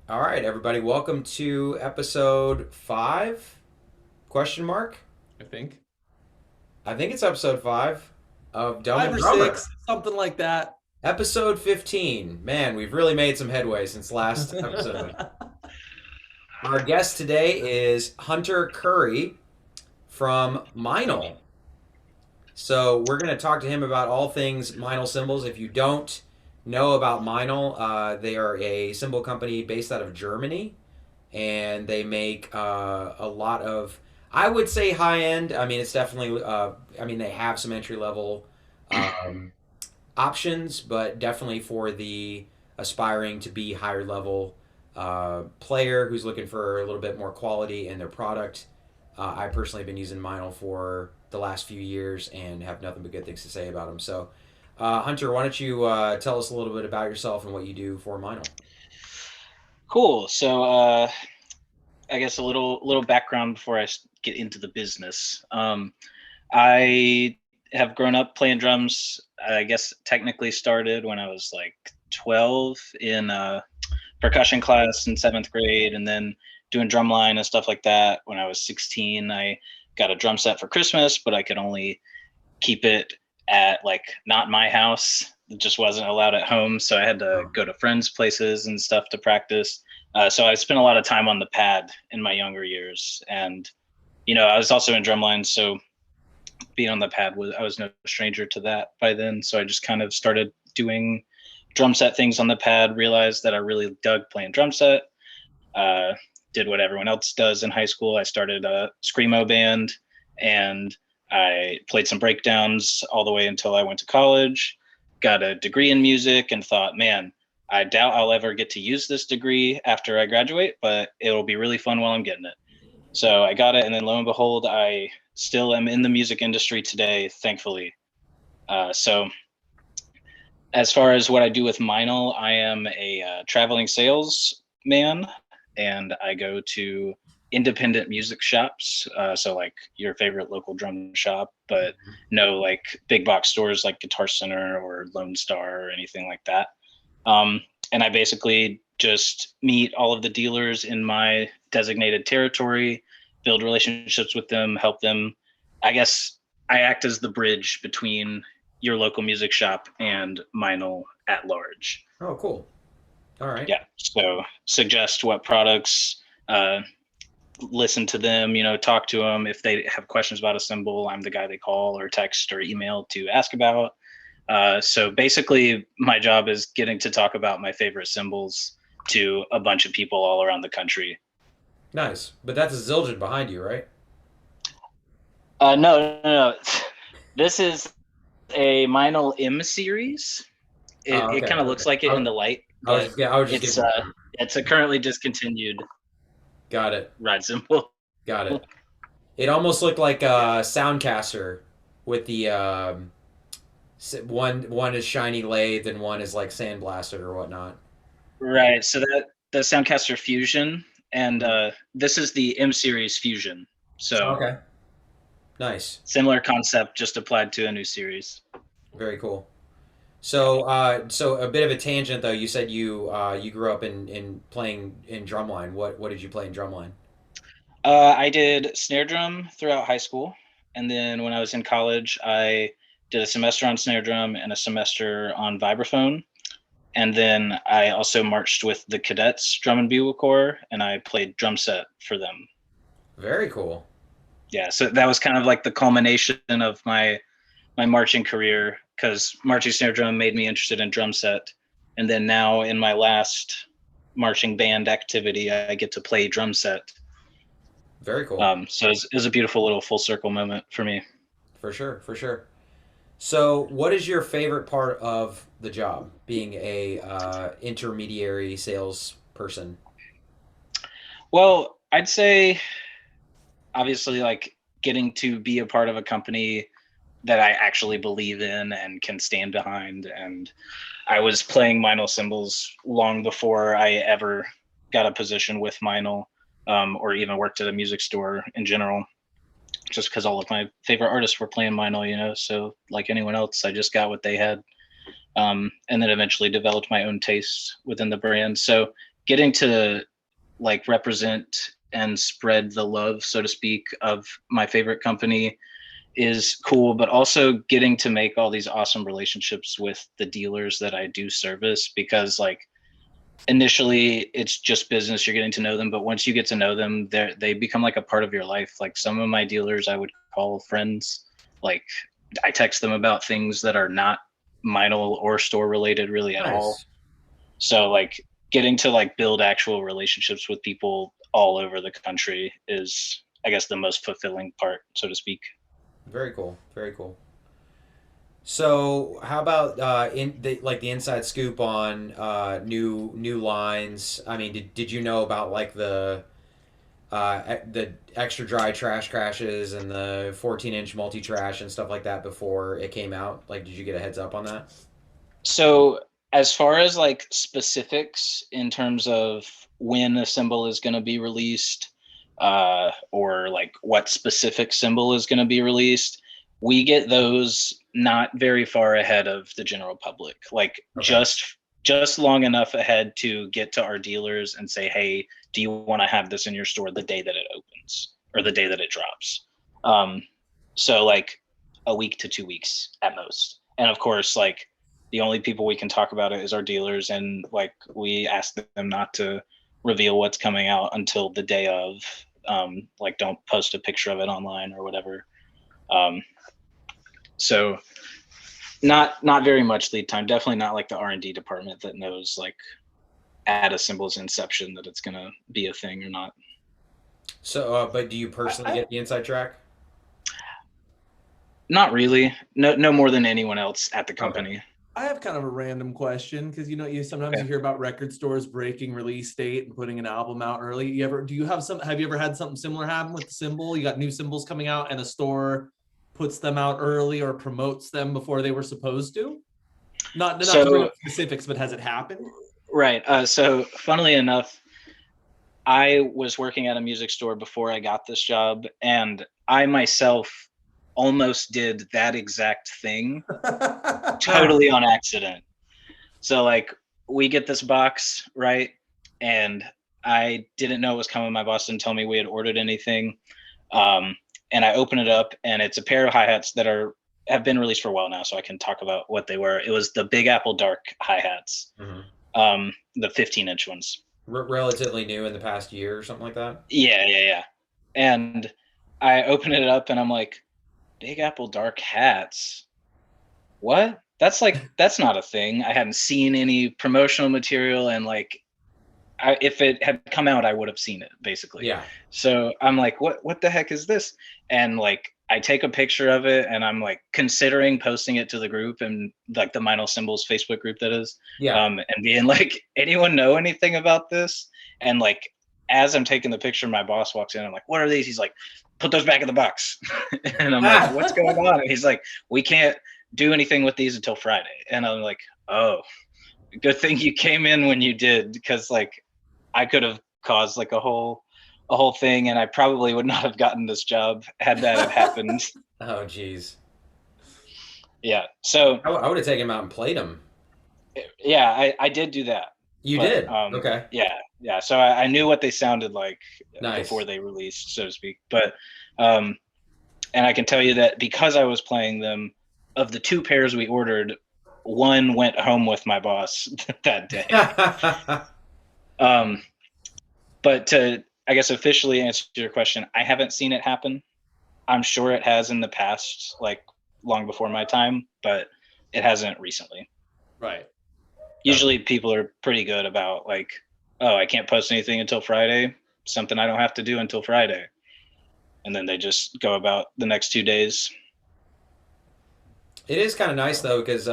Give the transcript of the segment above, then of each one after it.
All right, everybody, welcome to episode 5? Question mark? I think. I think it's episode 5 of Dumb Five and or Drummer. six, something like that. Episode 15. Man, we've really made some headway since last episode. Our guest today is Hunter Curry from Meinl. So we're going to talk to him about all things Meinl cymbals. If you don't know about Meinl, they are a cymbal company based out of Germany, and they make a lot of, I would say, high end. I mean, it's definitely, I mean, they have some entry level um, options, but definitely for the aspiring to be higher level player who's looking for a little bit more quality in their product. I personally have been using Meinl for the last few years and have nothing but good things to say about them. So, Hunter, why don't you tell us a little bit about yourself and what you do for Meinl? Cool. I guess a little background before I get into the business. I have grown up playing drums. I guess technically started when I was like 12 in percussion class in 7th grade, and then doing drumline and stuff like that. When I was 16, I got a drum set for Christmas, but I could only keep it at like not my house. It just wasn't allowed at home, so I had to Oh, go to friends' places and stuff to practice. So I spent a lot of time on the pad in my younger years, and I was also in drumline, so being on the pad was I was no stranger to that by then. So I just kind of started doing drum set things on the pad. Realized that I really dug playing drum set. Uh, did what everyone else does in high school. I started a screamo band, and I played some breakdowns all the way until I went to college. Got a degree in music, and thought, man, I doubt I'll ever get to use this degree after I graduate, but it'll be really fun while I'm getting it. So I got it, and then lo and behold, I still am in the music industry today, thankfully. So as far as what I do with Meinl, I am a traveling salesman, and I go to independent music shops. So like your favorite local drum shop, but no like big box stores like Guitar Center or Lone Star or anything like that. Um, and I basically just meet all of the dealers in my designated territory, build relationships with them, help them. I guess I act as the bridge between your local music shop and Meinl at large. oh, cool. All right. Yeah. So suggest what products, uh, listen to them, talk to them. If they have questions about a cymbal, I'm the guy they call or text or email to ask about. So basically, my job is getting to talk about my favorite cymbals to a bunch of people all around the country. Nice. But that's a Zildjian behind you, right? No, no, no. This is a Meinl M series. It, Oh, it okay. kind of Okay. looks like it in the light, but I was just it's getting uh, the it's a currently discontinued got it. ride cymbal. Got it. It almost looked like Yeah. a Soundcaster with the one is shiny lathe and one is like sandblasted or whatnot. Right. So that the Soundcaster Fusion, and this is the M series Fusion. So Okay. Nice. similar concept, just applied to a new series. Very cool. Yeah. So a bit of a tangent though. You said you grew up in playing in drumline. What did you play in drumline? I did snare drum throughout high school, and then when I was in college, I did a semester on snare drum and a semester on vibraphone. And then I also marched with the cadets drum and bugle corps, and I played drum set for them. Very cool. Yeah, so that was kind of like the culmination of my marching career, because marching snare drum made me interested in drum set, and then now in my last marching band activity, I get to play drum set. Very cool. So it was a beautiful little full circle moment for me. For sure. For sure. So, what is your favorite part of the job, being a intermediary salesperson? Well, I'd say obviously like getting to be a part of a company that I actually believe in and can stand behind. And I was playing Meinl cymbals long before I ever got a position with Meinl, or even worked at a music store in general, just because all of my favorite artists were playing Meinl. So like anyone else, I just got what they had, and then eventually developed my own taste within the brand. So getting to like represent and spread the love, so to speak, of my favorite company is cool, but also getting to make all these awesome relationships with the dealers that I do service, because like initially it's just business, you're getting to know them, but once you get to know them, they become like a part of your life. Like some of my dealers I would call friends. Like I text them about things that are not Meinl or store related really at all. Nice. So like getting to like build actual relationships with people all over the country is, I guess, the most fulfilling part, so to speak. Very cool. Very cool. So, how about the inside scoop on new lines? I mean, did you know about like the extra dry trash crashes and the 14-inch multi trash and stuff like that before it came out? Like, did you get a heads up on that? So as far as like specifics in terms of when a cymbal is going to be released, or like what specific cymbal is going to be released, we get those not very far ahead of the general public. Like Okay. just long enough ahead to get to our dealers and say, hey, do you want to have this in your store the day that it opens or the day that it drops? Um, so like a week to 2 weeks at most. And of course, like the only people we can talk about it is our dealers, and like we ask them not to reveal what's coming out until the day of. Like don't post a picture of it online or whatever. Um, so not very much lead time. Definitely not like the R&D department that knows like at a cymbal's inception that it's gonna be a thing or not. So, but do you personally I, get the inside track? Not really. No more than anyone else at the Okay. company. I have kind of a random question because you sometimes Okay. you hear about record stores breaking release date and putting an album out early. Have you ever had something similar happen with the cymbal? You got new cymbals coming out and a store puts them out early or promotes them before they were supposed to? Not to bring So up specifics, but has it happened? right. So funnily enough, I was working at a music store before I got this job, and I myself almost did that exact thing totally on accident. So like we get this box, right? And I didn't know it was coming. My boss didn't tell me we had ordered anything. Um, and I open it up, and it's a pair of hi-hats that have been released for a while now, so I can talk about what they were. It was the Big Apple Dark hi-hats, Hmm. the 15-inch ones. Relatively new in the past year or something like that. Yeah. And I open it up, and I'm like, Big Apple Dark hats? What? That's not a thing. I hadn't seen any promotional material, and like if it had come out, I would have seen it basically. Yeah. So I'm like, what the heck is this? And like I take a picture of it, and I'm like considering posting it to the group, and like the Meinl Cymbals Facebook group that is, Yeah. and being like, anyone know anything about this? And like as I'm taking the picture, my boss walks in. I'm like, what are these? He's like, put those back in the box. And I'm like, what's going on? And he's like, we can't do anything with these until Friday. And I'm like, oh, good thing you came in when you did, because like I could have caused like a whole thing, and I probably would not have gotten this job had that have happened. Oh, geez. Yeah. So I would have taken him out and played him. yeah, I did do that, You but did. Okay. yeah. So I knew what they sounded like before Nice. they released, so to speak. But um, and I can tell you that because I was playing them, of the two pairs we ordered, one went home with my boss that day. Um, but to, I guess, officially answer your question, I haven't seen it happen. I'm sure it has in the past, like long before my time, but it hasn't recently. Right. Usually people are pretty good about like, oh, I can't post anything until Friday, something I don't have to do until Friday. And then they just go about the next 2 days. It is kind of nice though, because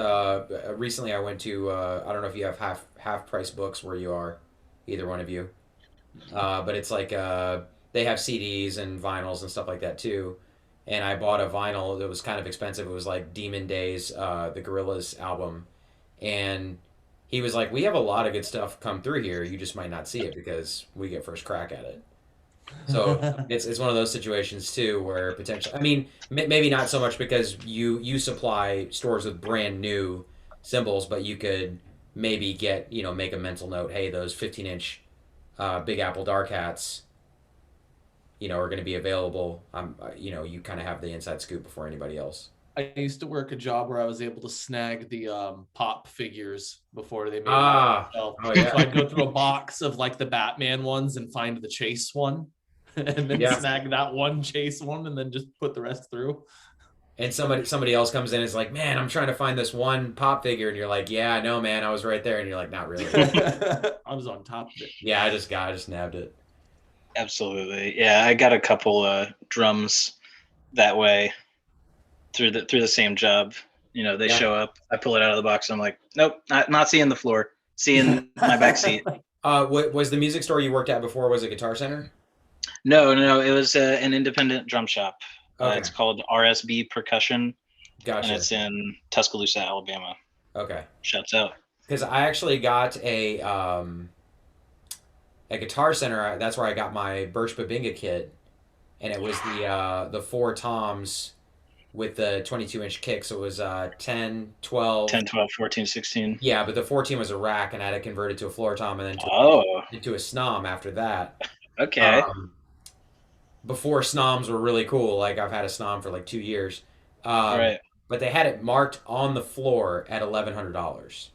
recently I went to I don't know if you have half price books where you are, either one of you, but it's like they have CDs and vinyls and stuff like that too. And I bought a vinyl that was kind of expensive. It was like Demon Days, the Gorillaz album, and he was like, "We have a lot of good stuff come through here. You just might not see it because we get first crack at it." So it's one of those situations too where potentially, I mean, maybe not so much because you supply stores with brand new cymbals, but you could maybe get, make a mental note. Hey, those 15-inch Big Apple Dark Hats, are going to be available. You kind of have the inside scoop before anybody else. I used to work a job where I was able to snag the pop figures before they made them Ah, themselves. oh yeah, So I'd go through a box of like the Batman ones and find the Chase one, and then Yeah. snag that one Chase one, and then just put the rest through. And somebody else comes in and is like, man, I'm trying to find this one pop figure, and you're like, yeah, I know, man, I was right there, and you're like, not really. I was on top of it. Yeah, I just nabbed it. Absolutely. Yeah, I got a couple drums that way through the same job. They Yeah. show up, I pull it out of the box, I'm like, nope, not seeing the floor, seeing my back seat. What was the music store you worked at before? Was it Guitar Center? No, it was an independent drum shop. Okay. It's called RSB Percussion, Gotcha. and it's in Tuscaloosa, Alabama. Okay. Shouts out. Because I actually got a Guitar Center. That's where I got my Birch Babinga kit, and it was the four toms with the 22-inch kick. So it was 10, 12. 10, 12, 14, 16. Yeah, but the 14 was a rack, and I had to convert it to a floor tom, and then into a snom after that. Okay. Before snoms were really cool. Like I've had a snom for like 2 years. Right. But they had it marked on the floor at $1,100.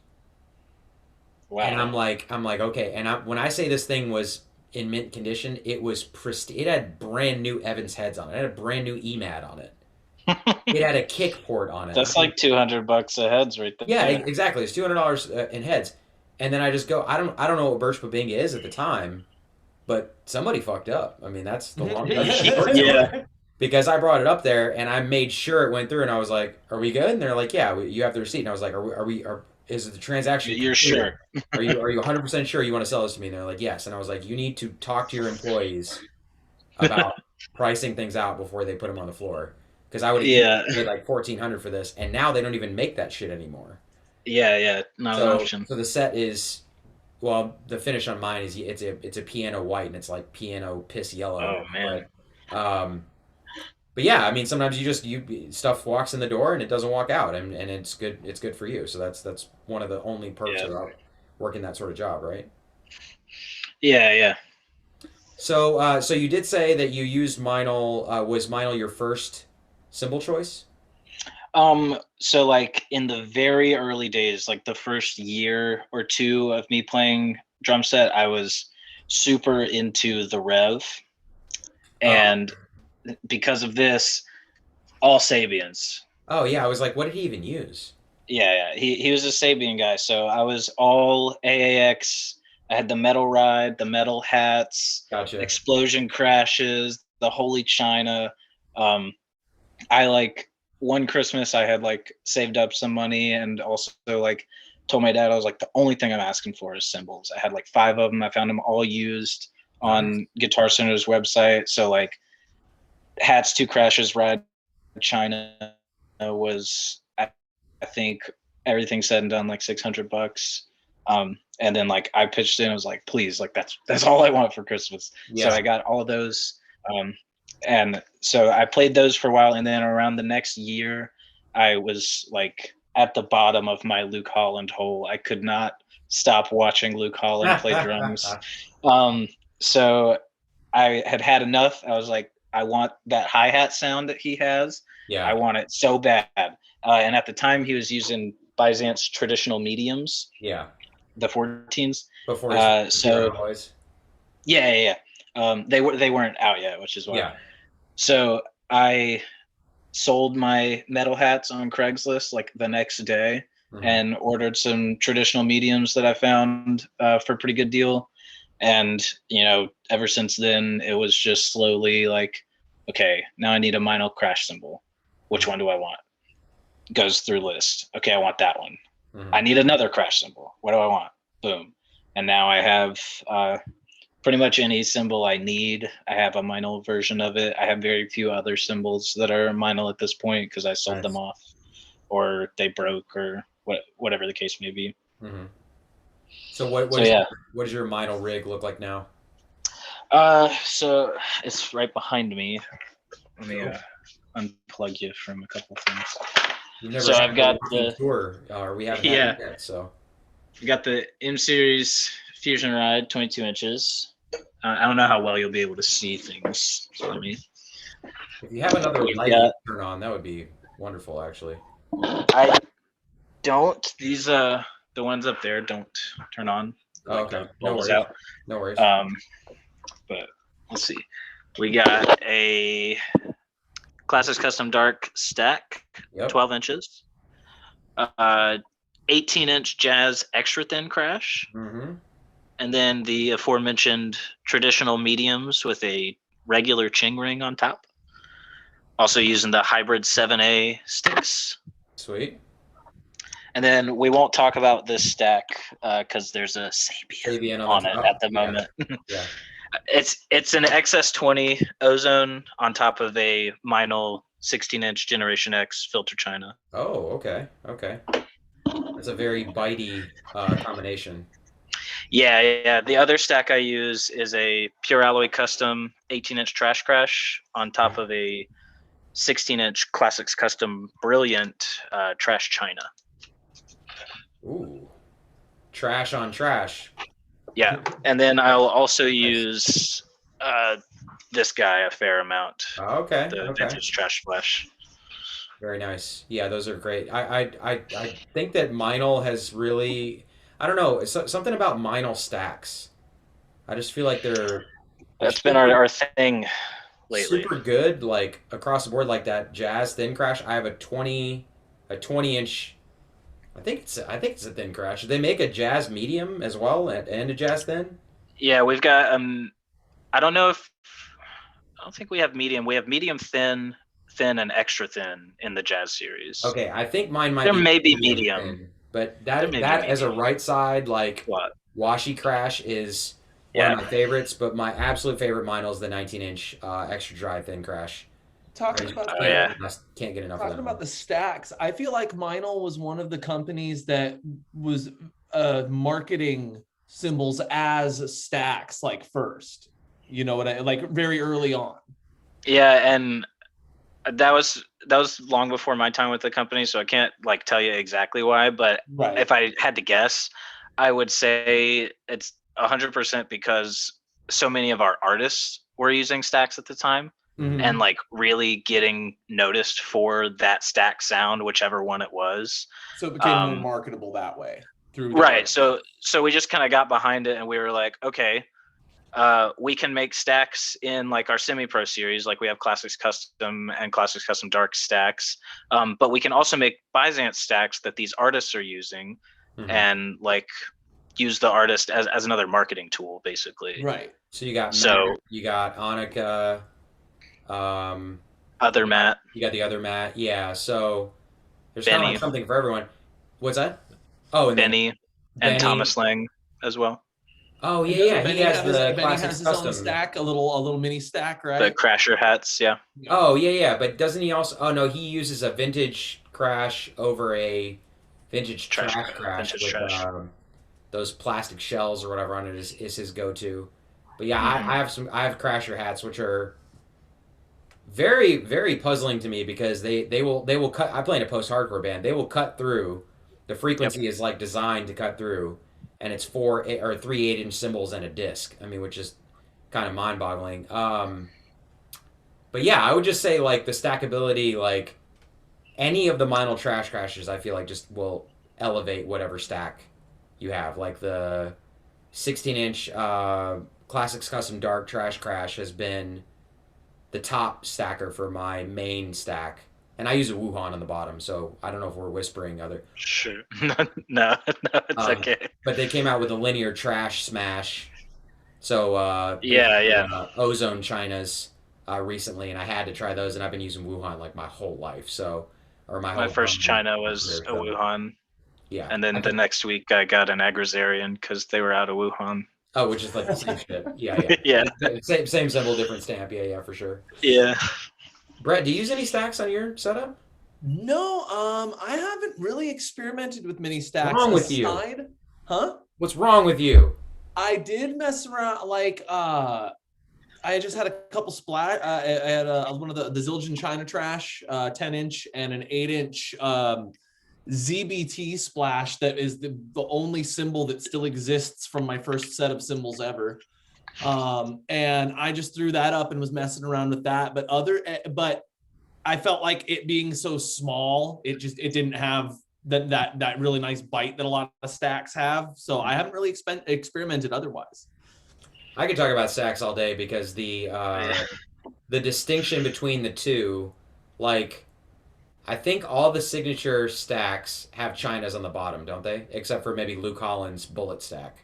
Wow. And I'm like, okay. And when I say this thing was in mint condition, it was pristine. It had brand new Evans heads on it. It had a brand new EMAD on it. It had a kick port on it. That's like $200 a heads right there. Yeah, exactly. It's $200 in heads. And then I just go, I don't know what Birch Babinga is at the time, but somebody fucked up. I mean, that's the long Yeah. Because I brought it up there and I made sure it went through, and I was like, "Are we good?" And they're like, "Yeah, you have the receipt." And I was like, is it the transaction? You're sure? Are you 100% sure you want to sell this to me? And they're like, "Yes." And I was like, "You need to talk to your employees about pricing things out before they put them on the floor." Because I would have paid like $1,400 for this, and now they don't even make that shit anymore. Yeah, not an option. So the set is, well, the finish on mine is it's a piano white, and it's like piano piss yellow. Oh man. But yeah, I mean, sometimes stuff walks in the door and it doesn't walk out, and it's good. It's good for you. So that's one of the only perks about working that sort of job, right? Yeah. So you did say that you used Meinl. Was Meinl your first cymbal choice? So like in the very early days, like the first year or two of me playing drum set, I was super into the Rev, and because of this, all Sabians. Oh yeah, I was like, what did he even use? Yeah. He was a Sabian guy, so I was all AAX. I had the metal ride, the metal hats, Gotcha. explosion crashes, the holy china. I like one Christmas I had like saved up some money and also like told my dad, I was like, the only thing I'm asking for is cymbals. I had like 5 of them. I found them all used on Guitar Center's website. So like hats, 2 crashes, ride, china was, I think everything said and done, like $600. And then like I pitched in, I was like, please, like that's all I want for Christmas. Yeah. So I got all of those. And so I played those for a while, and then around the next year, I was like at the bottom of my Luke Holland hole. I could not stop watching Luke Holland play drums. So I had enough. I was like, I want that hi-hat sound that he has. Yeah, I want it so bad. And at the time, he was using Byzance traditional mediums. Yeah, the 14s. Before yeah. They weren't out yet, which is why. Yeah. So I sold my metal hats on Craigslist like the next day, and ordered some traditional mediums that I found for a pretty good deal. And ever since then, it was just slowly like, okay, now I need a Meinl crash cymbal. Which one do I want? Goes through list. Okay, I want that one. I need another crash cymbal. What do I want? Boom. And now I have pretty much any cymbal I need. I have a Meinl version of it. I have very few other cymbals that are Meinl at this point because I sold them off, or they broke, or whatever the case may be. So what does your Meinl rig look like now? So it's right behind me. Let me unplug you from a couple things. You've never so I've got the tour, or we haven't had it yet, so. We got the M Series Fusion Ride, 22 inches. I don't know how well you'll be able to see things. So let me. If you have another We've light you got. can turn on, that would be wonderful, actually. I don't. These the ones up there don't turn on. Oh, Like okay. the No bulbs worries. out. No worries. But let's see. We got a Classics Custom Dark stack, Yep. 12 inches. 18-inch Jazz Extra Thin Crash. Mm-hmm. And then the aforementioned traditional mediums with a regular ching ring on top. Also using the hybrid 7A sticks. Sweet. And then we won't talk about this stack because there's a Sabian Sabian on the it top. at the moment. Yeah. It's an XS20 ozone on top of a Meinl 16-inch Generation X filter china. Oh, okay. Okay. That's a very bitey combination. Yeah. The other stack I use is a Pure Alloy Custom 18-inch Trash Crash on top of a 16-inch Classics Custom Brilliant Trash China. Ooh. Trash on trash. Yeah, and then I'll also use this guy a fair amount. Oh, okay. The Okay. Vintage Trash Flash. Very nice. Yeah, those are great. I think that Meinl has really, I don't know, something about Meinl stacks. I just feel like they're That's been super, our thing lately. super good, like across the board, like that Jazz Thin Crash. I have a 20 inch. I think it's a thin crash. They make a Jazz Medium as well, and a Jazz Thin. Yeah, we've got I don't know if I don't think we have medium. We have medium thin, thin, and extra thin in the Jazz series. Okay, I think mine might There be may be medium medium. thin, but There may that be that as a medium. right side like What? washi crash is one Yeah. of my favorites. But my absolute favorite Meinl is the 19-inch extra dry thin crash. I Talking just about Oh, the yeah. can't get enough of talking that about one. the stacks, I feel like Meinl was one of the companies that was marketing cymbals as stacks like first. You know what I like very early on. Yeah, and that was long before my time with the company, so I can't like tell you exactly why. But Right. if I had to guess, I would say it's 100% because so many of our artists were using stacks at the time. Mhm. And like really getting noticed for that stack sound, whichever one it was. So it became more marketable that way through the Right. art. So we just kind of got behind it and we were like, okay, we can make stacks in like our semi-pro series, like we have Classics Custom and Classics Custom Dark stacks, but we can also make Byzance stacks that these artists are using Mhm. and like use the artist as another marketing tool, basically. Right. So you got So- Matt, you got Annika, Other Matt, you got the other Matt. Yeah, so there's kind of Benny, like something for everyone. What's that? Oh, and then Benny, and Benny. Thomas Lang as well. Oh And yeah, doesn't yeah. He Benny has have the Benny Classics has his own Custom. stack, a little mini stack, The right? Crasher hats, yeah. Oh yeah. But doesn't he also? Oh no, he uses a vintage crash over a vintage trash crash Vintage with trash. those plastic shells or whatever on it is his go-to. But yeah, Mhm. I have crasher hats which are very very puzzling to me because they will cut. I play in a post-hardcore band. They will cut through. The frequency is like designed to cut through, and it's 3 8-inch cymbals and a disc. I mean, which is kind of mind-boggling. But yeah, I would just say like the stackability, like any of the Meinl trash crashes, I feel like just will elevate whatever stack you have. Like the 16-inch Classics Custom Dark Trash Crash has been the top stacker for my main stack. And I use a Wuhan on the bottom, so I don't know if we're whispering other. Sure. No, it's okay. But they came out with a linear trash smash. So Yeah. ozone chinas recently, and I had to try those, and I've been using Wuhan like my whole life. So, or my My whole first China was career, a so, Wuhan, yeah. and then the next week I got an Agrizarian because they were out of Wuhan. Oh, which is like the same shit. Yeah. Yeah. Same symbol, different stamp. Yeah, for sure. Yeah. Brett, do you use any stacks on your setup? No, I haven't really experimented with mini stacks. What's wrong with you? Huh? What's wrong with you? I did mess around, like I just had a couple splat. I had one of the Zildjian China Trash, 10-inch, and an 8-inch ZBT splash that is the only cymbal that still exists from my first set of cymbals ever. And I just threw that up and was messing around with that. But I felt like it being so small, it didn't have that really nice bite that a lot of stacks have. So I haven't really experimented otherwise. I could talk about stacks all day because the distinction between the two, like I think all the signature stacks have chinas on the bottom, don't they? Except for maybe Luke Collins' bullet stack.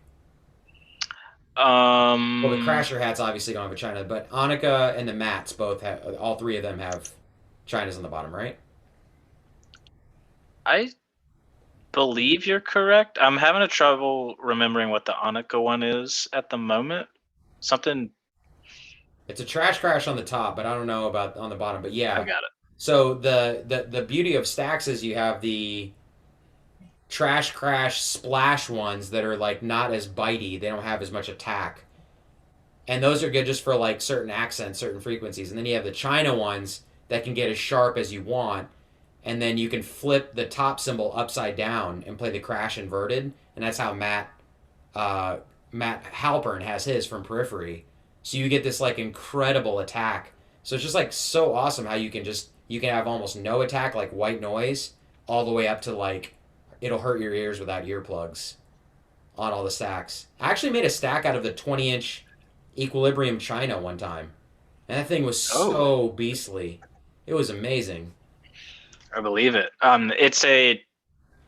Well, the Crasher hats obviously don't have a china, but Annika and the mats both have. All three of them have chinas on the bottom, right? I believe you're correct. I'm having a trouble remembering what the Annika one is at the moment. Something. It's a trash crash on the top, but I don't know about on the bottom. But yeah, I got it. so the beauty of stacks is you have the trash crash splash ones that are like not as bitey. They don't have as much attack. And those are good just for like certain accents, certain frequencies. And then you have the China ones that can get as sharp as you want. And then you can flip the top cymbal upside down and play the crash inverted. And that's how Matt Halpern has his from Periphery. So you get this like incredible attack. So it's just like so awesome how you can have almost no attack, like white noise, all the way up to like it'll hurt your ears without earplugs on all the stacks. I actually made a stack out of the 20-inch Equilibrium China one time. And that thing was so beastly. It was amazing. I believe it. It's a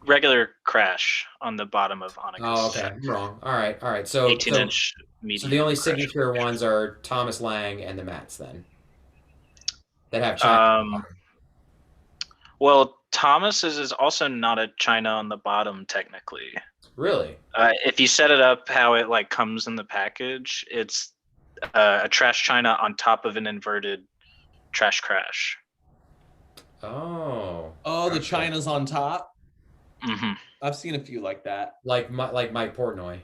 regular crash on the bottom of Onyx. Oh, okay. I'm wrong. All right. So 18-inch medium. So the only crash. signature ones are Thomas Lang and the Mats then. That have China. Well, Thomas's is also not a China on the bottom technically. Really? If you set it up how it like comes in the package, it's a trash China on top of an inverted trash crash. Oh. Oh, the China's on top. Mm-hmm. I've seen a few like that. Like Mike Portnoy.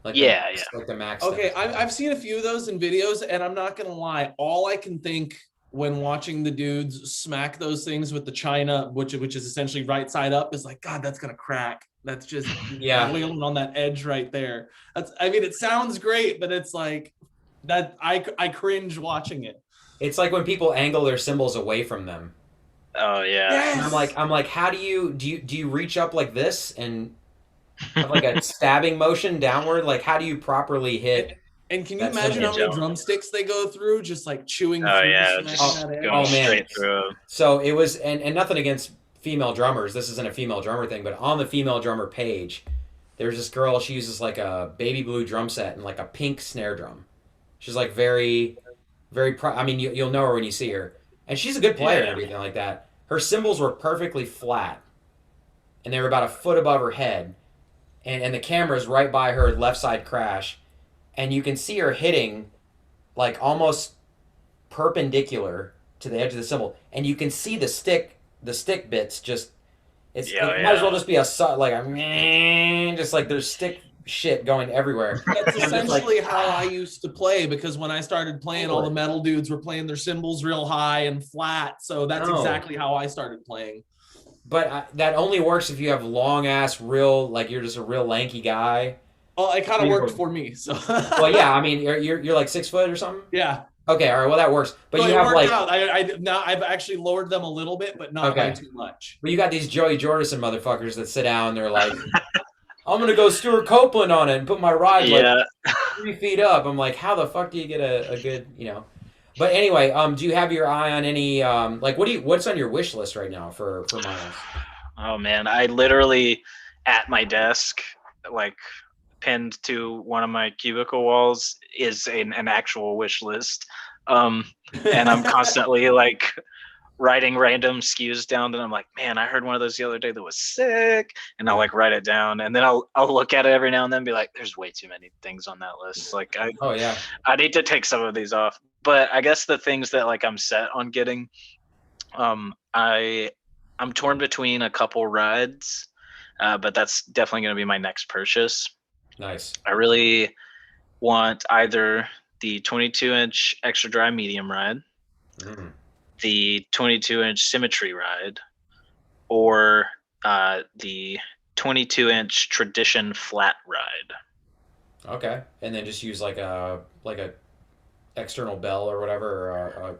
Like the Max. Okay, I've seen a few of those in videos, and I'm not gonna lie. All I can think when watching the dudes smack those things with the China, which is essentially right side up, is like, God, that's gonna crack. That's just wailing on that edge right there. It sounds great, but it's like that. I cringe watching it. It's like when people angle their cymbals away from them. Oh yeah. Yes! And I'm like, how do you reach up like this and have like a stabbing motion downward? Like, how do you properly hit? And can you imagine how many drumsticks they go through, just like chewing through? Oh yeah, just going straight through. So it was, and nothing against female drummers. This isn't a female drummer thing, but on the female drummer page, there's this girl. She uses like a baby blue drum set and like a pink snare drum. She's like very, very. I mean, you'll know her when you see her, and she's a good player and everything like that. Her cymbals were perfectly flat, and they were about a foot above her head, and the camera's right by her left side crash. And you can see her hitting like almost perpendicular to the edge of the cymbal. And you can see the stick bits just, it might as well just be just like there's stick shit going everywhere. That's essentially how I used to play, because when I started playing, all the metal dudes were playing their cymbals real high and flat. So that's exactly how I started playing. But that only works if you have long ass, like you're just a real lanky guy. Well, it kind of worked for me. So. Well, yeah. I mean, you're like 6 foot or something. Yeah. Okay. All right. Well, that works. But you have like. Out. I've actually lowered them a little bit, but not by too much. But you got these Joey Jordison motherfuckers that sit down. They're like, I'm gonna go Stuart Copeland on it and put my ride like 3 feet up. I'm like, how the fuck do you get a good, But anyway, do you have your eye on any like what's on your wish list right now for Meinl? Oh man, I literally at my desk, like pinned to one of my cubicle walls, is an actual wish list. And I'm constantly like writing random SKUs down, and I'm like, man, I heard one of those the other day that was sick, and I'll like write it down, and then I'll look at it every now and then and be like, there's way too many things on that list. Like I need to take some of these off. But I guess the things that like I'm set on getting, I'm torn between a couple rides, but that's definitely going to be my next purchase. Nice. I really want either the 22-inch extra dry medium ride, the 22-inch symmetry ride, or the 22-inch Tradition flat ride. Okay, and then just use like a external bell or whatever.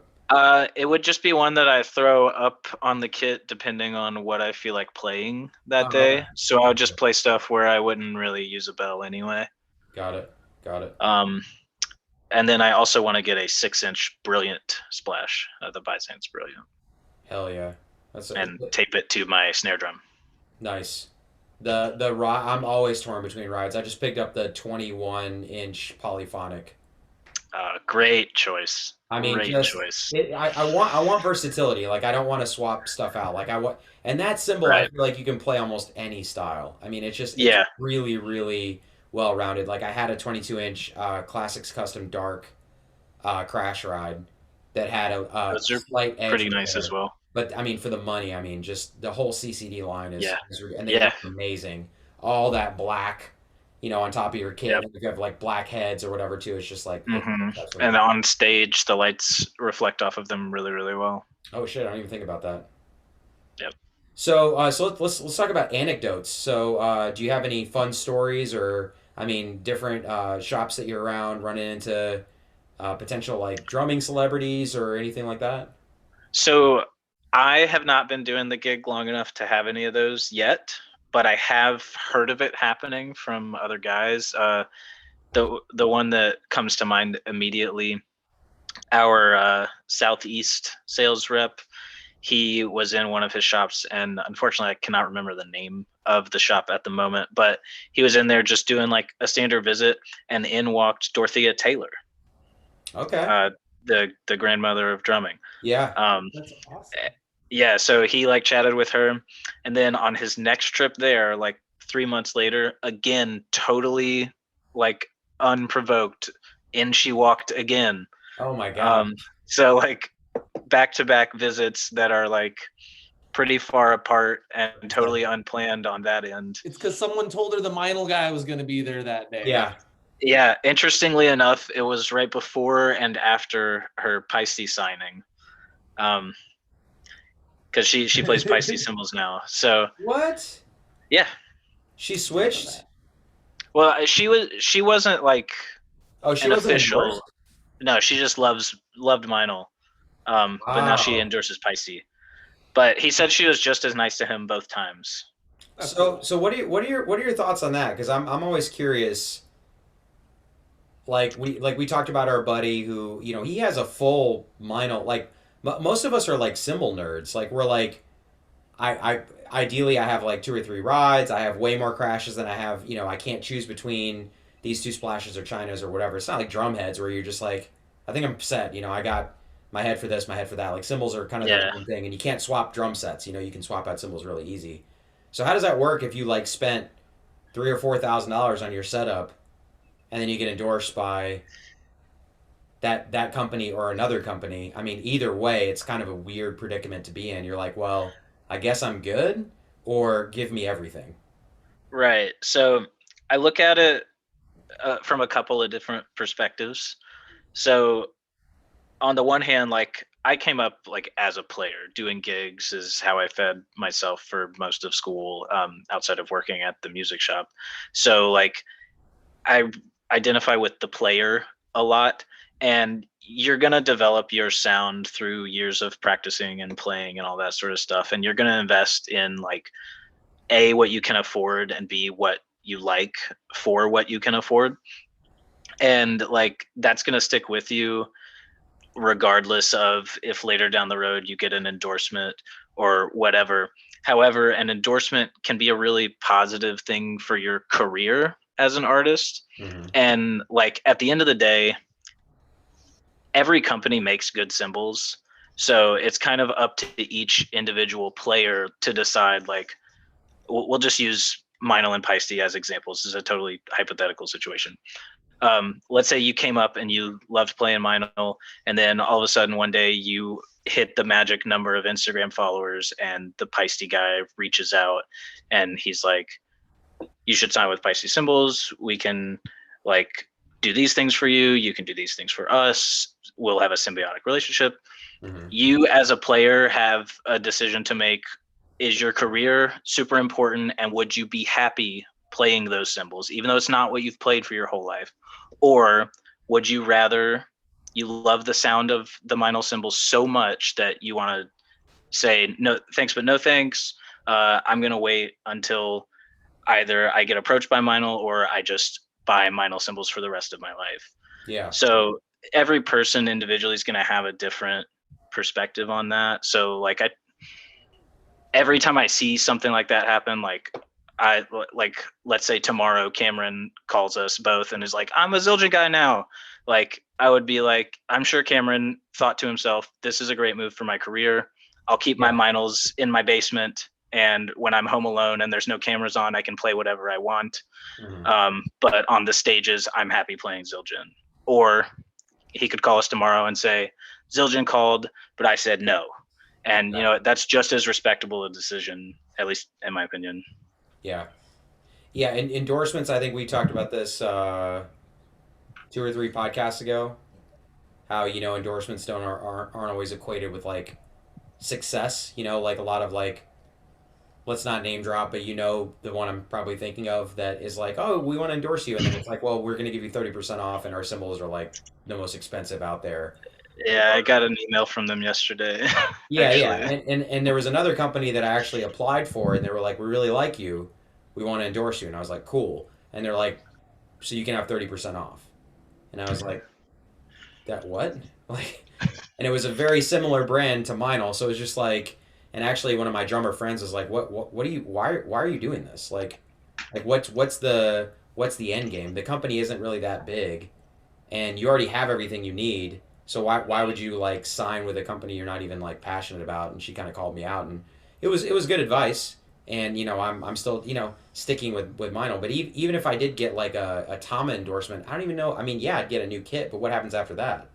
It would just be one that I throw up on the kit depending on what I feel like playing that Oh, okay. day. So I would just play stuff where I wouldn't really use a bell anyway. Got it. Got it. And then I also want to get a 6-inch Brilliant splash, the Byzance Brilliant, Hell yeah. That's and tape it to my snare drum. nice. The ride, I'm always torn between rides. I just picked up the 21-inch polyphonic. Great choice. I mean, Great just choice. I want versatility. Like I don't want to swap stuff out. Like I want, and that cymbal, I Right. feel like you can play almost any style. I mean, it's Yeah. really really well rounded. Like I had a 22-inch Classics Custom Dark crash ride that had a Those are slight edge pretty nice as repair. well. But I mean, for the money, I mean, just the whole CCD line Yeah. and they Yeah. look amazing. All that black, on top of your kit. Yep. And if you have like black heads or whatever too, it's just like, Hmm. that's what And on stage, the lights reflect off of them really, really well. oh shit, I don't even think about that. Yep. So, let's talk about anecdotes. So, do you have any fun stories, or I mean, different shops that you're around running into potential like drumming celebrities or anything like that? So I have not been doing the gig long enough to have any of those yet, but I have heard of it happening from other guys. The one that comes to mind immediately, our Southeast sales rep, he was in one of his shops, and unfortunately I cannot remember the name of the shop at the moment, but he was in there just doing like a standard visit, and in walked Dorothea Taylor, Okay. uh, the grandmother of drumming. Yeah. That's awesome. Yeah, so he like chatted with her, and then on his next trip there, like 3 months later, again, totally like unprovoked, in she walked again. Oh my God. um so like back to back visits that are like pretty far apart and totally unplanned on that end. It's because someone told her the Meinl guy was going to be there that day. Yeah. Yeah, interestingly enough, it was right before and after her Pisces signing. Because she plays Pisces cymbals now. So What? yeah. She switched? Well, she wasn't like Oh, she an wasn't official. endorsed? No, she just loved Meinl. But now she Wow. endorses Pisces. But he said she was just as nice to him both times. That's So cool. so what are your thoughts on that? Because I'm always curious. Like we talked about our buddy who he has a full Meinl. Like most of us are like cymbal nerds. Like we're like I ideally I have like two or three rides. I have way more crashes than I have. I can't choose between these two splashes or chinas or whatever. It's not like drum heads where you're just like, I think I'm set. I got my head for this, my head for that. Like cymbals are kind of their Yeah. own thing, and you can't swap drum sets. You can swap out cymbals really easy. So how does that work if you like spent $3,000 or $4,000 on your setup, and then you get endorsed by that company or another company? I mean, either way, it's kind of a weird predicament to be in. You're like, well, I guess I'm good, or give me everything. Right. So I look at it from a couple of different perspectives. So on the one hand, like I came up like as a player, doing gigs is how I fed myself for most of school, outside of working at the music shop. So like I identify with the player a lot, and you're going to develop your sound through years of practicing and playing and all that sort of stuff, and you're going to invest in like a what you can afford, and b what you like for what you can afford, and like that's going to stick with you regardless of if later down the road you get an endorsement or whatever. However, an endorsement can be a really positive thing for your career as an artist. Mm-hmm. And like at the end of the day, every company makes good cymbals. So it's kind of up to each individual player to decide, like, we'll just use Meinl and Peisty as examples. This is a totally hypothetical situation. Let's say you came up and you loved playing Meinl, and then all of a sudden one day you hit the magic number of Instagram followers, and the Peisty guy reaches out and he's like, you should sign with Peisty Cymbals. We can like do these things for you. You can do these things for us. We'll have a symbiotic relationship. Mm-hmm. You as a player have a decision to make is your career super important, and would you be happy playing those cymbals, even though it's not what you've played for your whole life? Or would you rather, you love the sound of the Meinl cymbals so much that you want to say, no thanks, but no thanks. I'm going to wait until either I get approached by Meinl or I just buy Meinl cymbals for the rest of my life. Yeah. So every person individually is going to have a different perspective on that. So like every time I see something like that happen, like let's say tomorrow Cameron calls us both and is like, I'm a Zildjian guy now. Like I would be like, I'm sure Cameron thought to himself, this is a great move for my career. I'll keep my Meinls in my basement, and when I'm home alone and there's no cameras on, I can play whatever I want. But on the stages, I'm happy playing Zildjian. Or he could call us tomorrow and say, Zildjian called, but I said no. And that's just as respectable a decision, at least in my opinion. Yeah. Yeah, and endorsements, I think we talked about this 2 or 3 podcasts ago. How, endorsements aren't always equated with like success, like a lot of like, let's not name drop, but the one I'm probably thinking of that is like, oh, we want to endorse you, and then it's like, well, we're going to give you 30% off, and our cymbals are like the most expensive out there. Yeah, I got an email from them yesterday. Yeah, yeah, and there was another company that I actually applied for, and they were like, we really like you, we want to endorse you, and I was like, cool, and they're like, so you can have 30% off, and I was like, that what? Like, and it was a very similar brand to Meinl, so it was just like, and actually one of my drummer friends was like, what do you, why are you doing this? Like what's the end game? The company isn't really that big, and you already have everything you need. So why would you like sign with a company you're not even like passionate about? And she kind of called me out, and it was good advice. And I'm still sticking with Meinl. But even if I did get like a Tama endorsement, I don't even know. I mean, yeah, I'd get a new kit, but what happens after that?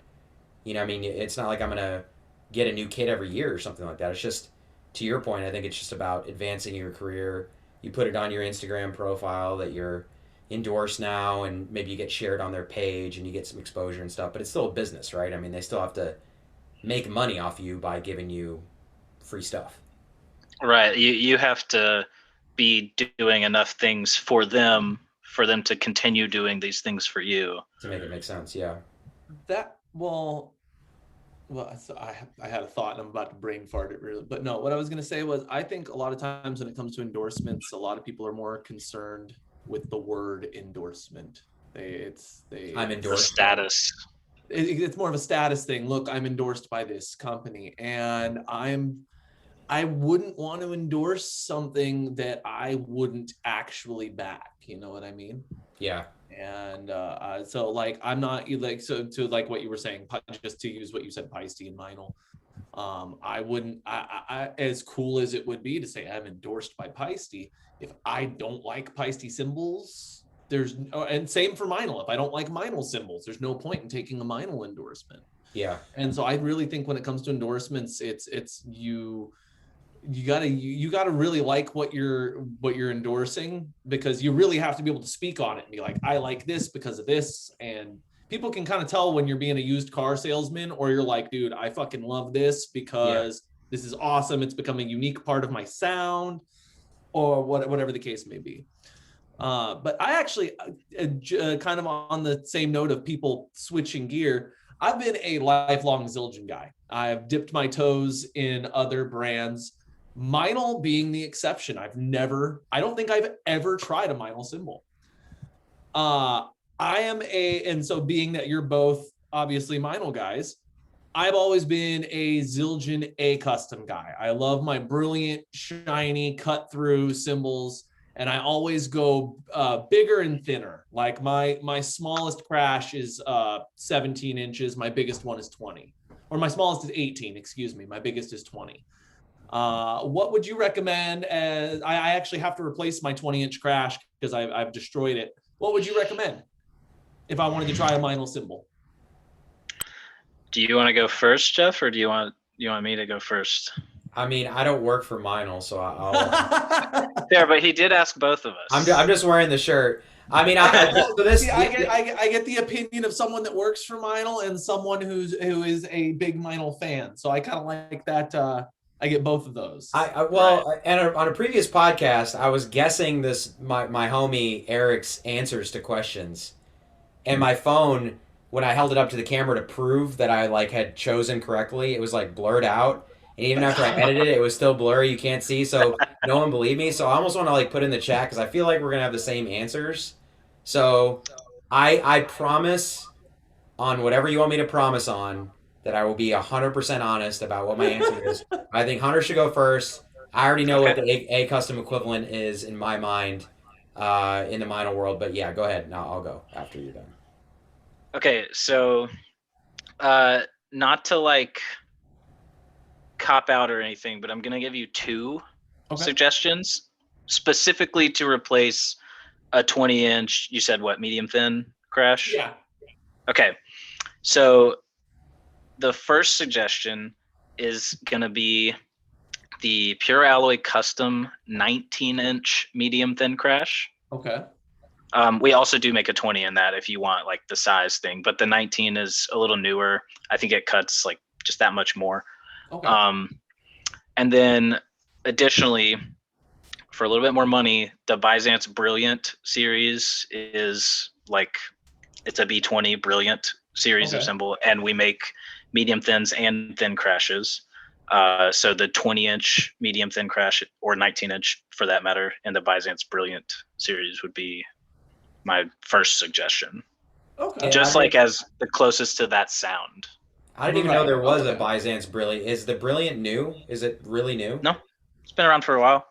I mean, it's not like I'm gonna get a new kit every year or something like that. It's just, to your point, I think it's just about advancing your career. You put it on your Instagram profile that you're endorsed now, and maybe you get shared on their page and you get some exposure and stuff, but it's still a business, right? I mean, they still have to make money off you by giving you free stuff. Right. You have to be doing enough things for them to continue doing these things for you. To make it make sense, yeah. So I had a thought and I'm about to brain fart it really, but no, what I was going to say was, I think a lot of times when it comes to endorsements, a lot of people are more concerned with the word endorsement. I'm endorsed. Status. It's more of a status thing. Look, I'm endorsed by this company, and I wouldn't want to endorse something that I wouldn't actually back. You know what I mean? Yeah. And so like, I'm not like, so to like what you were saying, just to use what you said, Peisty and Meinl. I wouldn't, I as cool as it would be to say I'm endorsed by Peisty, if I don't like Peisty cymbals, and same for Meinl. If I don't like Meinl cymbals, there's no point in taking a Meinl endorsement. Yeah. And so I really think when it comes to endorsements, it's you gotta really like what you're endorsing, because you really have to be able to speak on it and be like, I like this because of this. And people can kind of tell when you're being a used car salesman, or you're like, dude, I fucking love this because this is awesome. It's become a unique part of my sound, or whatever the case may be. But I actually kind of on the same note of people switching gear, I've been a lifelong Zildjian guy. I've dipped my toes in other brands, Meinl being the exception. I don't think I've ever tried a Meinl cymbal. And so being that you're both obviously Meinl guys, I've always been a Zildjian A custom guy. I love my brilliant, shiny, cut through cymbals, and I always go bigger and thinner. Like my smallest crash is 17 inches. My biggest one is 20. Or my smallest is 18, excuse me. My biggest is 20. What would you recommend? As I actually have to replace my 20-inch crash because I've destroyed it. What would you recommend if I wanted to try a Meinl cymbal? Do you want to go first, Jeff, or do you want me to go first? I mean, I don't work for Meinl, so I'll. Fair, but he did ask both of us. I'm just wearing the shirt. I mean, I get the opinion of someone that works for Meinl and someone who is a big Meinl fan. So I kind of like that. I get both of those. And on a previous podcast, I was guessing my homie Eric's answers to questions, and my phone, when I held it up to the camera to prove that I like had chosen correctly, it was like blurred out, and even after I edited it, it was still blurry. You can't see, so no one believed me. So I almost want to like put in the chat because I feel like we're gonna have the same answers. So I promise on whatever you want me to promise on that I will be 100% honest about what my answer is. I think Hunter should go first. I already know what Okay. the A custom equivalent is in my mind in the Meinl world, but yeah, go ahead. No, I'll go after you're done. Okay, so not to like cop out or anything, but I'm gonna give you two suggestions specifically to replace a 20-inch. You said what, medium thin crash? Yeah. Okay, so the first suggestion is gonna be the Pure Alloy Custom 19-inch medium thin crash. Okay. We also do make a 20 in that if you want like the size thing, but the 19 is a little newer. I think it cuts like just that much more. Okay. And then additionally, for a little bit more money, the Byzance Brilliant series is like, it's a B20 Brilliant series of cymbal, and we make medium thins and thin crashes. So the 20-inch medium thin crash, or 19-inch for that matter, in the Byzance Brilliant series would be my first suggestion. Okay. Just like as the closest to that sound. I didn't even know there was a Byzance Brilliant. Is the Brilliant new? Is it really new? No, it's been around for a while.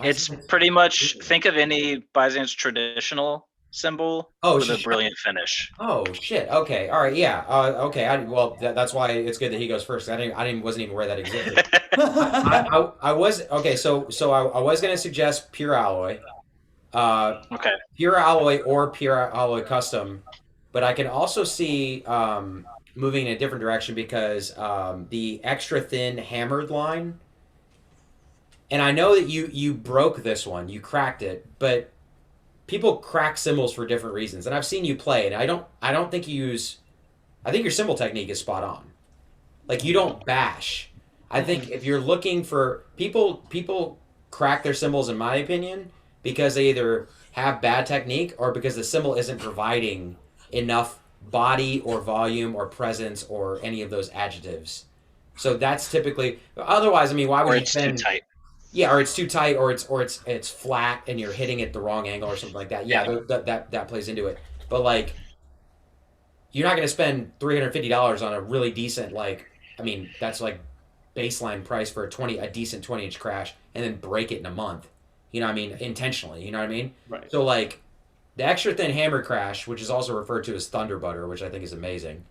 It's Byzance pretty much, think of any Byzance traditional cymbal with a brilliant finish. Oh shit! Okay, all right, yeah. Okay, that's why it's good that he goes first. Wasn't even aware that existed. I was okay. So I was gonna suggest Pure Alloy. Okay. Pure Alloy or Pure Alloy Custom, but I can also see moving in a different direction because the extra thin hammered line. And I know that you broke this one, you cracked it, but people crack cymbals for different reasons, and I've seen you play, and I don't think you use. I think your cymbal technique is spot on. Like you don't bash. I think if you're looking for people crack their cymbals, in my opinion, because they either have bad technique or because the cymbal isn't providing enough body or volume or presence or any of those adjectives. So that's typically. Otherwise, I mean, why would you spend? Too tight. Yeah, or it's too tight, or it's flat, and you're hitting it the wrong angle, or something like that. Yeah, that plays into it. But like, you're not going to spend $350 on a really decent I mean, that's like baseline price for a decent 20-inch crash, and then break it in a month. You know what I mean? Intentionally. You know what I mean? Right. So like, the extra thin hammer crash, which is also referred to as Thunder Butter, which I think is amazing,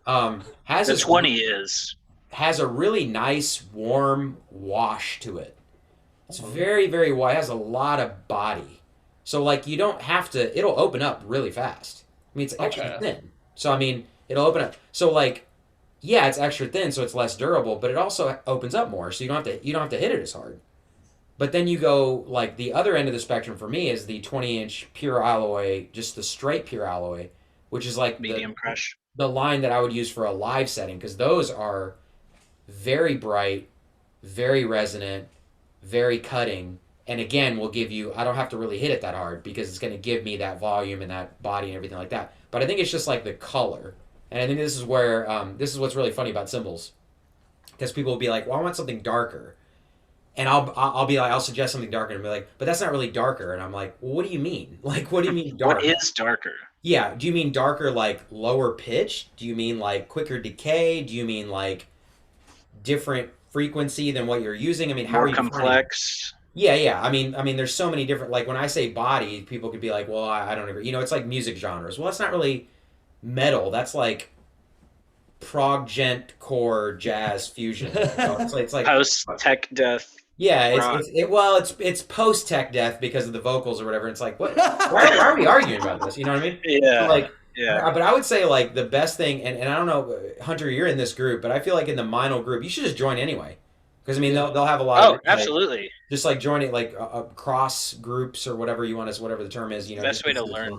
has the 20 has a really nice warm wash to it. It's very, very wide. It has a lot of body. So, like, you don't have to... It'll open up really fast. I mean, it's extra thin. So, I mean, it'll open up. So, like, yeah, it's extra thin, so it's less durable, but it also opens up more, so you don't have to hit it as hard. But then you go, like, the other end of the spectrum for me is the 20-inch pure alloy, just the straight pure alloy, which is like medium crush. The line that I would use for a live setting, because those are very bright, very resonant, very cutting, and again will give you, I don't have to really hit it that hard because it's going to give me that volume and that body and everything like that. But I think it's just like the color, and I think this is where this is what's really funny about cymbals, because people will be like, well, I want something darker, and I'll be like, I'll suggest something darker, and be like, but that's not really darker, and I'm like, well, what do you mean? Like, what do you mean dark? What is darker? Yeah, do you mean darker like lower pitch? Do you mean like quicker decay? Do you mean like different frequency than what you're using? I mean, how more are you complex? Yeah. I mean, there's so many different. Like when I say body, people could be like, "Well, I don't agree." You know, it's like music genres. Well, that's not really metal. That's like prog gent core jazz fusion. You know? It's like post tech death. Yeah, it's post tech death because of the vocals or whatever. It's like, what? Why are we arguing about this? You know what I mean? Yeah. So like, yeah. But I would say like the best thing, and I don't know, Hunter, you're in this group, but I feel like in the Meinl group, you should just join anyway, because I mean they'll have a lot. Oh, of, absolutely. Just like joining like cross groups or whatever you want to, whatever the term is. You know, best way to learn.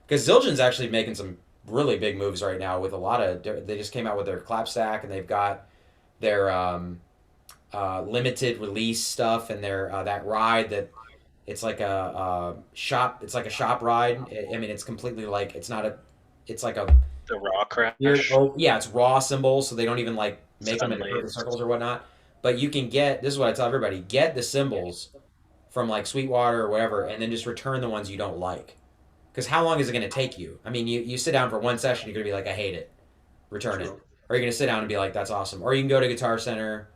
Because Zildjian's actually making some really big moves right now with a lot of. They just came out with their clap stack, and they've got their limited release stuff, and they're that ride that it's like a shop. It's like a shop ride. I mean, it's completely like it's not a. It's like a The raw weird. crash, Oh yeah, it's raw cymbals, so they don't even like make them into perfect unlaced. circles or whatnot. But you can get this is what I tell everybody: get the cymbals from like Sweetwater or whatever, and then just return the ones you don't like. Because how long is it going to take you? I mean, you sit down for one session, you're going to be like, I hate it, return it. True. Or you're going to sit down and be like, that's awesome. Or you can go to Guitar Center,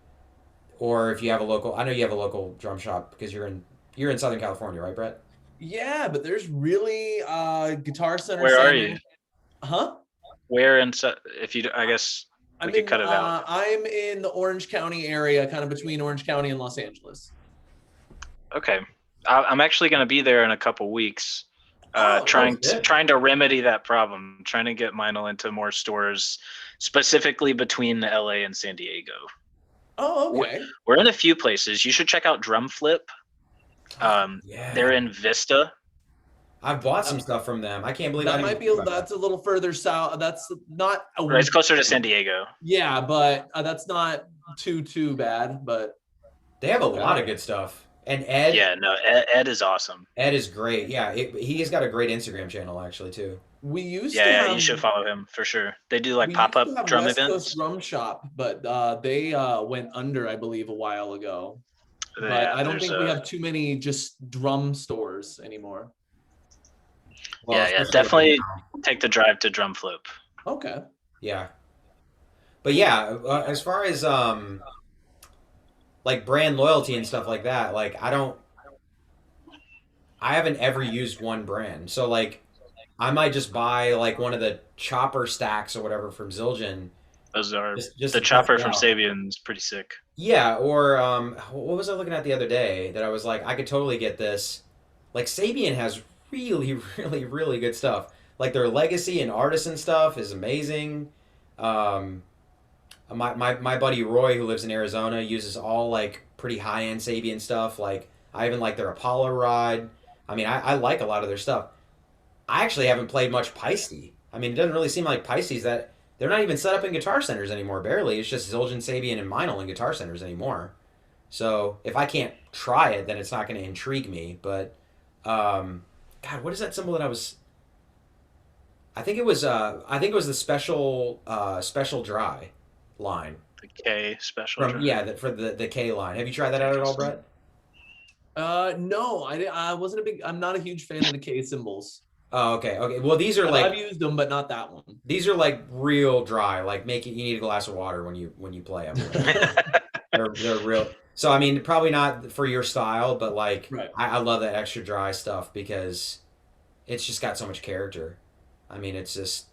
or if you have a local, I know you have a local drum shop because you're in Southern California, right, Brett? Yeah, but there's really Guitar Center Where are you? San. Huh? Where in if you I guess we could cut it out. I'm in the Orange County area, kind of between Orange County and Los Angeles. Okay. I'm actually going to be there in a couple weeks. Oh, Trying to remedy that problem, trying to get Meinl into more stores, specifically between LA and San Diego. Oh, okay. We're in a few places. You should check out Drum Flip. Yeah. They're in Vista. I've bought some stuff from them. I can't believe I That didn't might be think about that's a little further south. That's not a, Or it's closer to San Diego. yeah, but that's not too bad. But They have a lot of good stuff. And Ed, Yeah, no, Ed is awesome. Ed is great. Yeah, he's got a great Instagram channel actually too. we used to Yeah, have you should follow him for sure. They do like we pop used to up have drum West events. Coast Drum Shop, but they went under, I believe, a while ago. But Yeah, I don't there's think we have too many just drum stores anymore. Well, yeah, especially definitely now. take the drive to Drum Flip. Okay. Yeah, but yeah, as far as like brand loyalty and stuff like that, like I haven't ever used one brand. So like I might just buy like one of the chopper stacks or whatever from Zildjian Those are just the to test chopper it from out. Sabian's pretty sick. Yeah, or what was I looking at the other day that I was like I could totally get this. Like Sabian has really really good stuff. Like their legacy and artisan stuff is amazing. Um my buddy Roy who lives in Arizona uses all like pretty high end Sabian stuff. Like I even like their Apollo ride. I mean, I like a lot of their stuff. I actually haven't played much Paiste. I mean, it doesn't really seem like Paistes that they're not even set up in guitar centers anymore. Barely, it's just Zildjian, Sabian, and Meinl in guitar centers anymore. So if I can't try it, then it's not going to intrigue me. But God, what is that symbol that I was? I think it was the special dry line The K special from drum. for the K line. Have you tried that out at all, Brett? No, I wasn't a big. I'm not a huge fan of the K cymbals. Oh, okay, okay. Well, these are I've like used them, but not that one. these are like real dry. Like make it. You need a glass of water when you play them. They're real. So I mean, probably not for your style, but like Right. I love that extra dry stuff because it's just got so much character. I mean, it's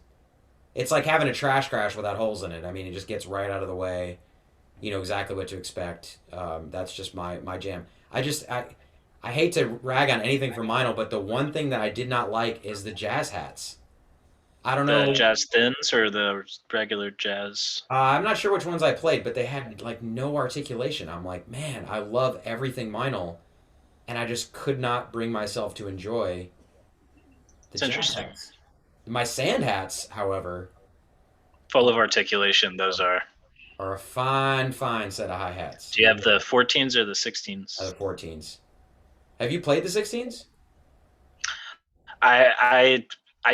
like having a trash crash without holes in it. I mean, it just gets right out of the way. You know exactly what to expect. That's just my jam. I hate to rag on anything from Meinl, but the one thing that I did not like is the jazz hats. I don't The know. jazz thins or the regular jazz? I'm not sure which ones I played, but they had like no articulation. I'm like, man, I love everything Meinl, and I just could not bring myself to enjoy the It's jazz interesting. hats. My sand hats, however, Full of articulation, those are. are a fine set of hi hats. Do you have the 14s or the The 16s? 14s. Have you played the 16s? I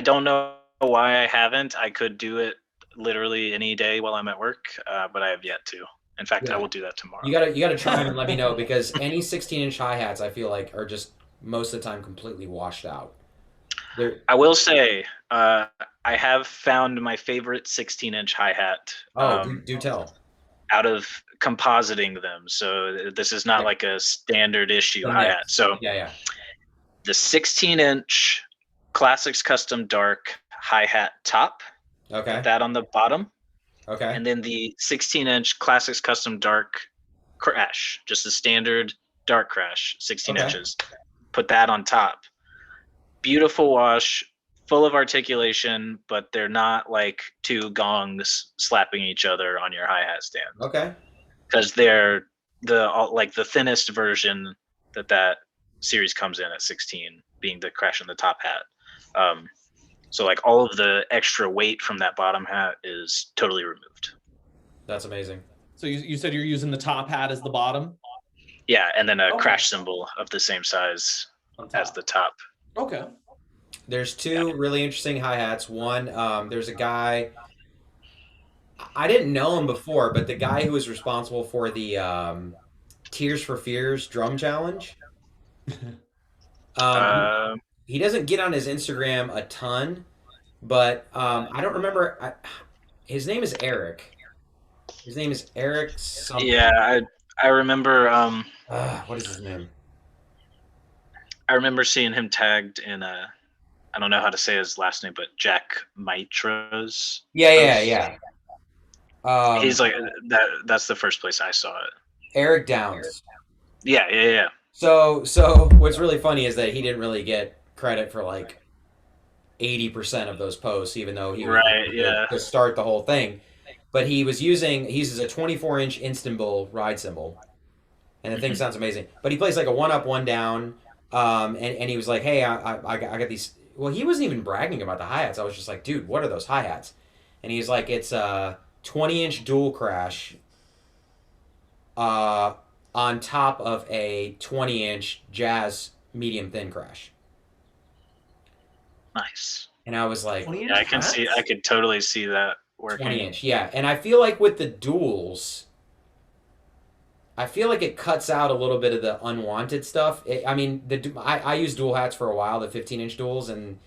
don't know why I haven't. I could do it literally any day while I'm at work, but I have yet to. In fact, I Yeah. will do that tomorrow. You gotta try them and let me know because any 16-inch hi hats I feel like are just most of the time completely washed out. They're I will say, I have found my favorite 16-inch hi-hat do tell. out of compositing them. So this is not Yeah. like a standard issue The hi-hat. mix. So Yeah. the 16-inch Classics Custom Dark hi-hat top, Okay. that on the bottom, Okay. and then the 16-inch Classics Custom Dark crash, just the standard dark crash, 16 Okay. inches. Put that on top. Beautiful wash, full of articulation, but they're not like two gongs slapping each other on your hi-hat stand Okay. because they're the thinnest version that series comes in at 16, being the crash in the top hat. So like all of the extra weight from that bottom hat is totally removed. That's amazing. So you said you're using the top hat as the bottom? Yeah, and then a Okay. crash cymbal of the same size On as top. the top. Okay. There's two really interesting hi-hats. One, there's a guy, I didn't know him before, but the guy who was responsible for the Tears for Fears drum challenge, um, he, Um, he doesn't get on his Instagram a ton, but I don't remember. His name is Eric. His name is Eric something. yeah, I remember What is his name? I remember seeing him tagged in I don't know how to say his last name, but Jack Mitra's Yeah, post. yeah, yeah. He's like that's the first place I saw it. Eric Downs. Yeah. So what's really funny is that he didn't really get credit for like 80% of those posts, even though he was Right, yeah. to start the whole thing. But he uses a 24-inch Istanbul ride cymbal, and the thing Mhm. sounds amazing. But he plays like a one up, one down, and he was like, "Hey, I got these." Well, he wasn't even bragging about the hi hats. I was just like, "Dude, what are those hi hats?" And he's like, "It's a 20-inch dual crash, uh, on top of a 20-inch jazz medium thin crash." Nice. And I was like, 20-inch Yeah, hats? I could totally see that 20 working. inch, yeah. And I feel like with the duals, I feel like it cuts out a little bit of the unwanted stuff. I mean, I used dual hats for a while, the 15-inch duals, and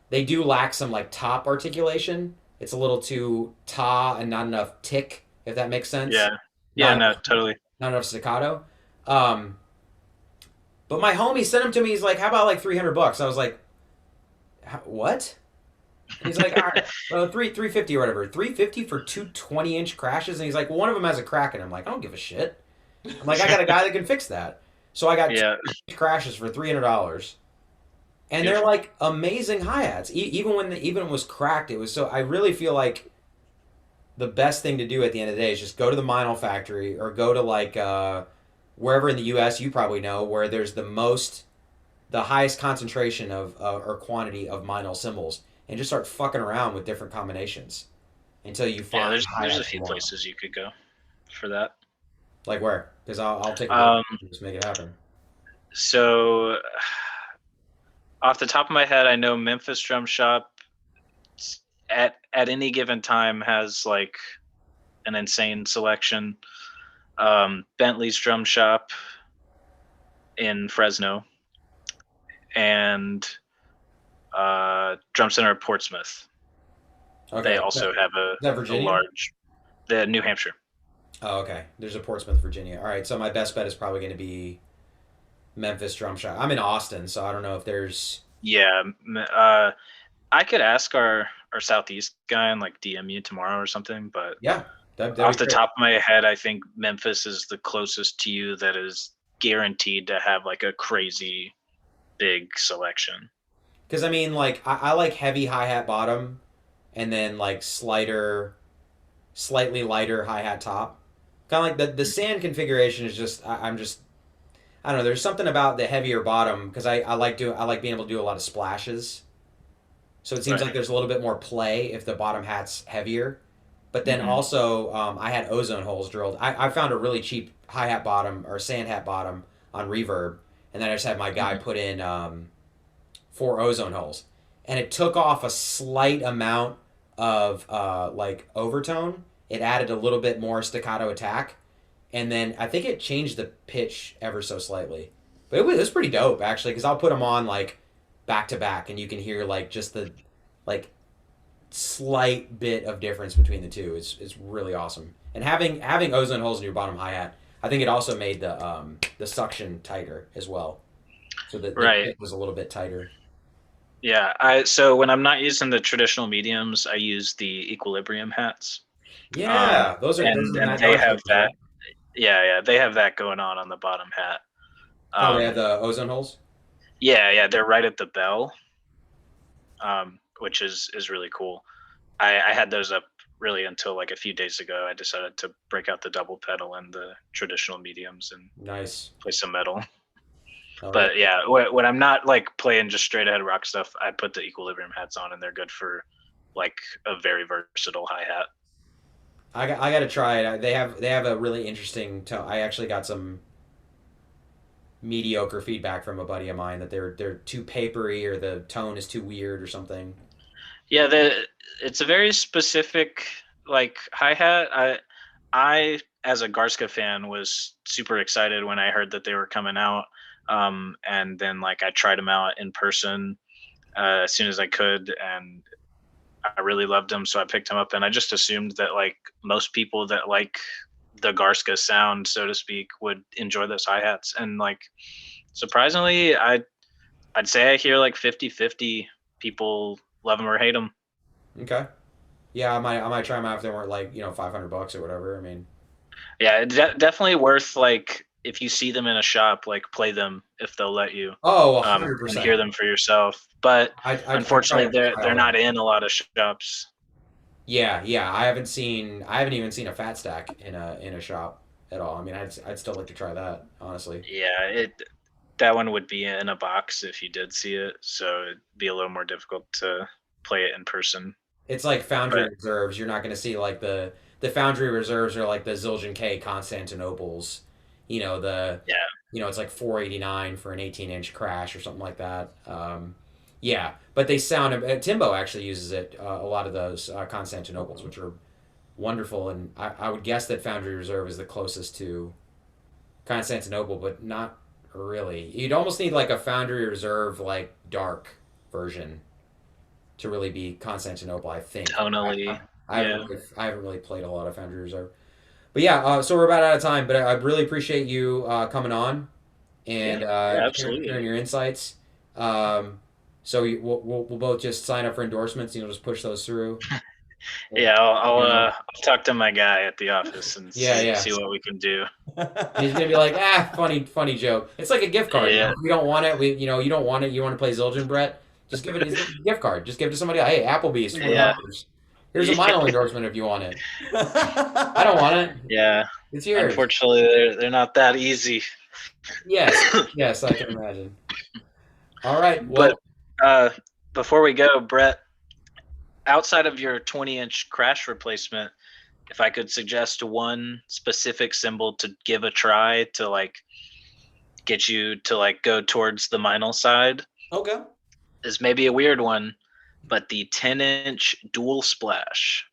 they do lack some like top articulation. It's a little too ta and not enough tick, if that makes sense. Yeah. Yeah, Not no, enough, totally. not enough staccato. Um, but my homie sent them to me. He's like, "How about like $300?" I was like, "What?" And he's like, "All right, well, 350 or whatever. 350 for two 20-inch crashes." And he's like, well, "One of them has a crack in it." I'm like, "I don't give a shit." I'm like, "I got a guy that can fix that." So I got Yeah, two crashes for $300, and they're beautiful. like amazing hi hats. Even when even it was cracked, it was so. I really feel like the best thing to do at the end of the day is just go to the Meinl factory or go to like wherever in the U.S. you probably know where there's the highest concentration of or quantity of Meinl cymbals, and just start fucking around with different combinations until you Yeah, find hi there's a hats you few want. places you could go for that. Like where? Because I'll take a look Um, and just make it happen. so off the top of my head, I know Memphis Drum Shop at any given time has like an insane selection. Bentley's Drum Shop in Fresno and Drum Center of Portsmouth. Okay. They Is also have that a Virginia? large the New Hampshire. Oh, okay. There's a Portsmouth, Virginia. All right. So my best bet is probably going to be Memphis Drum Shop. I'm in Austin, so I don't know if there's. Yeah, I could ask our southeast guy and like DM you tomorrow or something, but Yeah, that'd off be the great. top of my head, I think Memphis is the closest to you that is guaranteed to have like a crazy big selection. Because I mean, like I like heavy hi hat bottom, and then like slightly lighter hi hat top. Kind of like the sand configuration is just I'm just I don't know. There's something about the heavier bottom because I like being able to do a lot of splashes. So it seems Right. like there's a little bit more play if the bottom hat's heavier. But then Hmm. also I had ozone holes drilled. I found a really cheap hi hat bottom or sand hat bottom on Reverb, and then I just had my guy Hmm. put in 4 ozone holes, and it took off a slight amount of like overtone. It added a little bit more staccato attack, and then I think it changed the pitch ever so slightly. But it was pretty dope actually because I'll put them on like back to back, and you can hear like just the like slight bit of difference between the two. It's really awesome. And having ozone holes in your bottom hi hat, I think it also made the suction tighter as well, so that the Right. pit was a little bit tighter. Yeah. So when I'm not using the traditional mediums, I use the equilibrium hats. Um, Yeah, those are and they those have things, that. right? Yeah, they have that going on the bottom hat. Oh, they have Um, the ozone holes. yeah, they're right at the bell, which is really cool. I had those up really until like a few days ago. I decided to break out the double pedal and the traditional mediums and Nice. play some metal. Oh yeah. But yeah, when I'm not like playing just straight ahead rock stuff, I put the equilibrium hats on, and they're good for like a very versatile hi hat. I got to try it. They have a really interesting tone. I actually got some mediocre feedback from a buddy of mine that they're too papery or the tone is too weird or something. Yeah, it's a very specific like hi-hat. I as a Garska fan was super excited when I heard that they were coming out. And then like I tried them out in person as soon as I could, and I really loved them, so I picked them up. And I just assumed that like most people that like the Garska sound, so to speak, would enjoy those hi-hats. And like surprisingly, I'd say I hear like 50-50 people love them or hate them. Okay. Yeah, I might try them out if they weren't like, $500 or whatever. I mean, Yeah, definitely worth like if you see them in a shop, like play them if they'll let you, oh, and hear 100%. them for yourself. But I try unfortunately, to try they're all that. not in a lot of shops. Yeah, yeah. I haven't even seen a fat stack in a shop at all. I mean, I'd still like to try that, honestly. Yeah, that one would be in a box if you did see it, so it'd be a little more difficult to play it in person. It's like Foundry But Reserves. You're not going to see like the Foundry Reserves are like the Zildjian K Constantinople's. You know the yeah, it's like 489 for an 18-inch crash or something like that. Yeah, but they sound. Timbo actually uses it a lot of those Constantinoples, which are wonderful, and I would guess that Foundry Reserve is the closest to Constantinople, but not really. You'd almost need like a Foundry Reserve like dark version to really be Constantinople. I think. tonally, yeah, I haven't really played a lot of Foundry Reserve, but yeah. So we're about out of time, but I really appreciate you coming on yeah, and yeah, sharing absolutely. your insights. So we'll both just sign up for endorsements. Just push those through. Yeah, You know? I'll talk to my guy at the office and Yeah, yeah. see what we can do. And he's gonna be like, funny joke. It's like a gift card. Yeah, If we don't want it, you don't want it. You want to play Zildjian, Brett? Just give it. It's a gift card. Just give it to somebody. Hey, Applebee's, twenty yeah, dollars. Here's a Meinl endorsement if you want it. I don't want it. yeah. It's yours. Unfortunately, they're not that easy. Yes, yes, I can imagine. All right. But Well, uh, before we go, Brett, outside of your 20-inch crash replacement, if I could suggest one specific cymbal to give a try to like get you to like go towards the Meinl side, Okay. is maybe a weird one, but the 10-inch dual splash.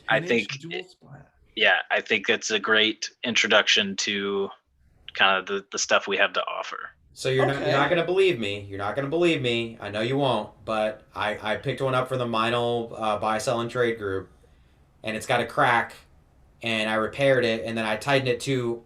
I 10-inch think, dual splash. yeah, I think it's a great introduction to kind of the stuff we have to offer. so you're not gonna believe me. You're not gonna believe me. I know you won't. But I picked one up for the Meinl buy sell and trade group, and it's got a crack, and I repaired it, and then I tightened it too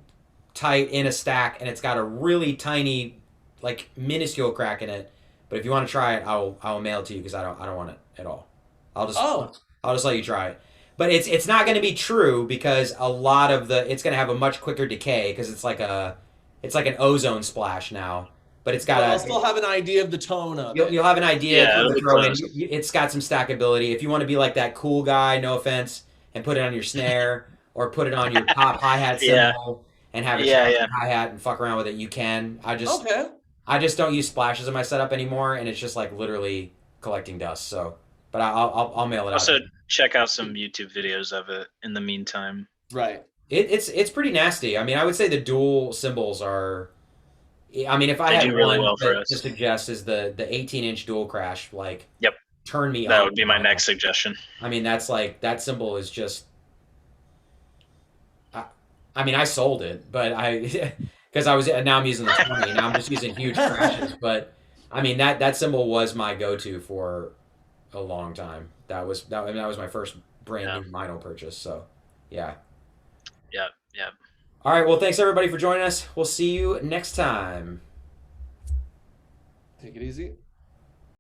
tight in a stack, and it's got a really tiny, like minuscule crack in it. But if you want to try it, I will mail it to you because I don't want it at all. I'll just Oh, I'll just let you try it. But it's not going to be true because a lot of it's going to have a much quicker decay because it's like an ozone splash now. But it's got but I'll a still have an idea of the tone of it. you'll have an idea if Yeah, you it'll want to be throw in. close. It's got some stackability. If you want to be like that cool guy, no offense, and put it on your snare or put it on your top hi hat Yeah, cymbal and have it yeah, track yeah. your hi hat and fuck around with it, you can. Okay. I just don't use splashes in my setup anymore, and it's just like literally collecting dust. So, but I'll mail it out. Also, check out some YouTube videos of it in the meantime. Right. It's pretty nasty. I mean, I would say the dual cymbals are. I mean, if I They had do really one well for to us. suggest is the 18-inch dual crash, like Yep, turn me that on. would be my next suggestion. I mean, that's like that cymbal is just. I, I mean, I sold it, but I because I was now I'm using the 20. Now I'm just using huge crashes, but I mean that cymbal was my go-to for a long time. I mean, that was my first brand Yeah, new Meinl purchase. So, yeah. yeah, yeah. All right. Well, thanks everybody for joining us. We'll see you next time. Take it easy.